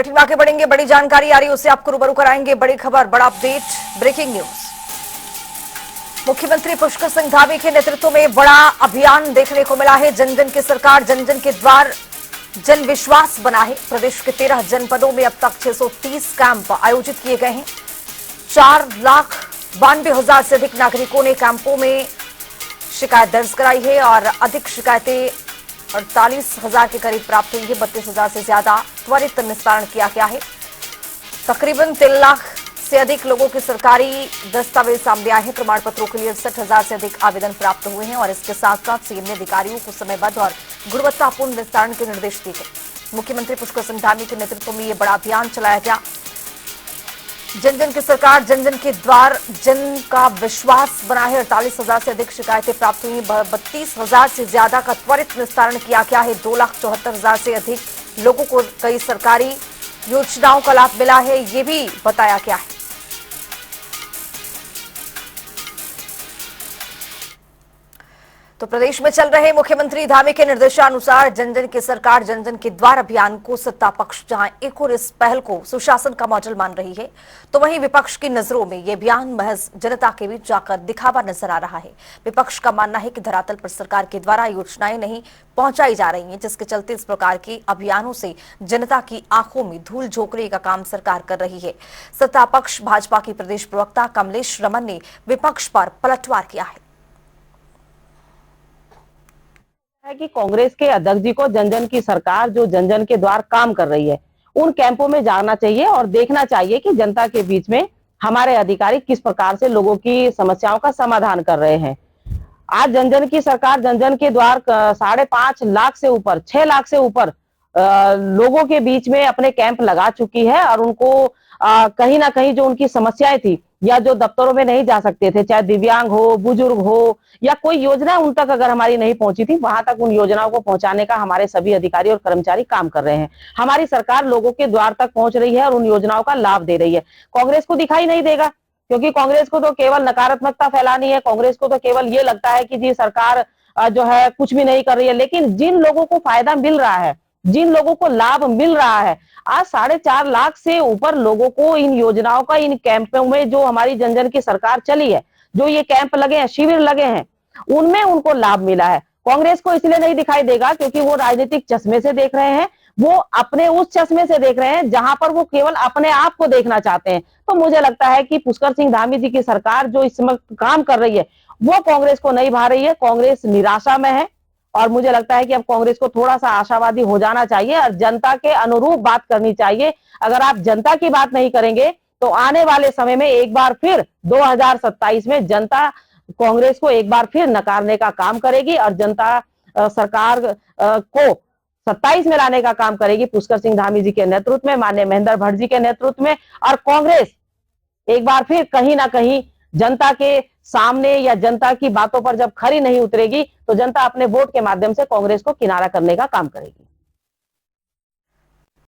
Bulletin में आगे बढ़ेंगे। बड़ी जानकारी आ रही है, उससे आपको रूबरू कराएंगे। बड़ी खबर, बड़ा अपडेट, ब्रेकिंग न्यूज। मुख्यमंत्री पुष्कर सिंह धामी के नेतृत्व में बड़ा अभियान देखने को मिला है। जन जन की सरकार, जन जन के द्वार, जन विश्वास बना है। प्रदेश के 13 जनपदों में अब तक 630 कैंप आयोजित किए गए हैं। 4,92,000 से अधिक नागरिकों ने कैंपों में शिकायत दर्ज कराई है और अधिक शिकायतें 48,000 के करीब प्राप्त हुई है। 32,000 से ज्यादा त्वरित निस्तारण किया गया है। तकरीबन 3 लाख से अधिक लोगों के सरकारी दस्तावेज सामने आए हैं। प्रमाण पत्रों के लिए 68,000 से अधिक आवेदन प्राप्त हुए हैं और इसके साथ साथ सीएम ने अधिकारियों को समयबद्ध और गुणवत्तापूर्ण निस्तारण के निर्देश दिए गए। मुख्यमंत्री पुष्कर सिंह धामी के नेतृत्व में यह बड़ा अभियान चलाया गया। जन जन की सरकार, जन जन के द्वार, जन का विश्वास बना है। 48,000 से अधिक शिकायतें प्राप्त हुई। 32,000 से ज्यादा का त्वरित निस्तारण किया गया है। 2,74,000 से अधिक लोगों को कई सरकारी योजनाओं का लाभ मिला है, ये भी बताया गया है। तो प्रदेश में चल रहे मुख्यमंत्री धामी के निर्देशानुसार जन जन की सरकार, जन जन के द्वार अभियान को सत्ता पक्ष जहां एक और इस पहल को सुशासन का मॉडल मान रही है, तो वहीं विपक्ष की नजरों में यह अभियान महज जनता के बीच जाकर दिखावा नजर आ रहा है। विपक्ष का मानना है कि धरातल पर सरकार के द्वारा योजनाएं नहीं पहुंचाई जा रही हैं, जिसके चलते इस प्रकार के अभियानों से जनता की आंखों में धूल झोंकने का काम सरकार कर रही है। सत्ता पक्ष भाजपा की प्रदेश प्रवक्ता कमलेश रमन ने विपक्ष पर पलटवार किया है कि कांग्रेस के अध्यक्ष जी को जन जन की सरकार जो जन जन के द्वार काम कर रही है, उन कैंपों में जाना चाहिए और देखना चाहिए कि जनता के बीच में हमारे अधिकारी किस प्रकार से लोगों की समस्याओं का समाधान कर रहे हैं। आज जन जन की सरकार जन जन के द्वार 5.5 लाख से ऊपर, 6 लाख से ऊपर लोगों के बीच में अपने कैंप लगा चुकी है और उनको कहीं ना कहीं जो उनकी समस्याएं थी या जो दफ्तरों में नहीं जा सकते थे, चाहे दिव्यांग हो, बुजुर्ग हो या कोई योजना उन तक अगर हमारी नहीं पहुंची थी, वहां तक उन योजनाओं को पहुंचाने का हमारे सभी अधिकारी और कर्मचारी काम कर रहे हैं। हमारी सरकार लोगों के द्वार तक पहुंच रही है और उन योजनाओं का लाभ दे रही है। कांग्रेस को दिखाई नहीं देगा, क्योंकि कांग्रेस को तो केवल नकारात्मकता फैलानी है। कांग्रेस को तो केवल ये लगता है कि जी सरकार जो है कुछ भी नहीं कर रही है। लेकिन जिन लोगों को फायदा मिल रहा है, जिन लोगों को लाभ मिल रहा है, आज 4.5 लाख से ऊपर लोगों को इन योजनाओं का, इन कैंपों में जो हमारी जन जन की सरकार चली है, जो ये कैंप लगे हैं, शिविर लगे हैं, उनमें उनको लाभ मिला है। कांग्रेस को इसलिए नहीं दिखाई देगा क्योंकि वो राजनीतिक चश्मे से देख रहे हैं, वो अपने उस चश्मे से देख रहे हैं जहां पर वो केवल अपने आप को देखना चाहते हैं। तो मुझे लगता है कि पुष्कर सिंह धामी जी की सरकार जो इस समय काम कर रही है, वो कांग्रेस को नहीं भा रही है। कांग्रेस निराशा में है और मुझे लगता है कि अब कांग्रेस को थोड़ा सा आशावादी हो जाना चाहिए और जनता के अनुरूप बात करनी चाहिए। अगर आप जनता की बात नहीं करेंगे तो आने वाले समय में एक बार फिर 2027 में जनता कांग्रेस को एक बार फिर नकारने का काम करेगी और जनता सरकार को 27 में लाने का काम करेगी पुष्कर सिंह धामी जी के नेतृत्व में, माननीय महेंद्र भट्ट जी के नेतृत्व में। और कांग्रेस एक बार फिर कहीं ना कहीं जनता के सामने या जनता की बातों पर जब खरी नहीं उतरेगी तो जनता अपने वोट के माध्यम से कांग्रेस को किनारा करने का काम करेगी।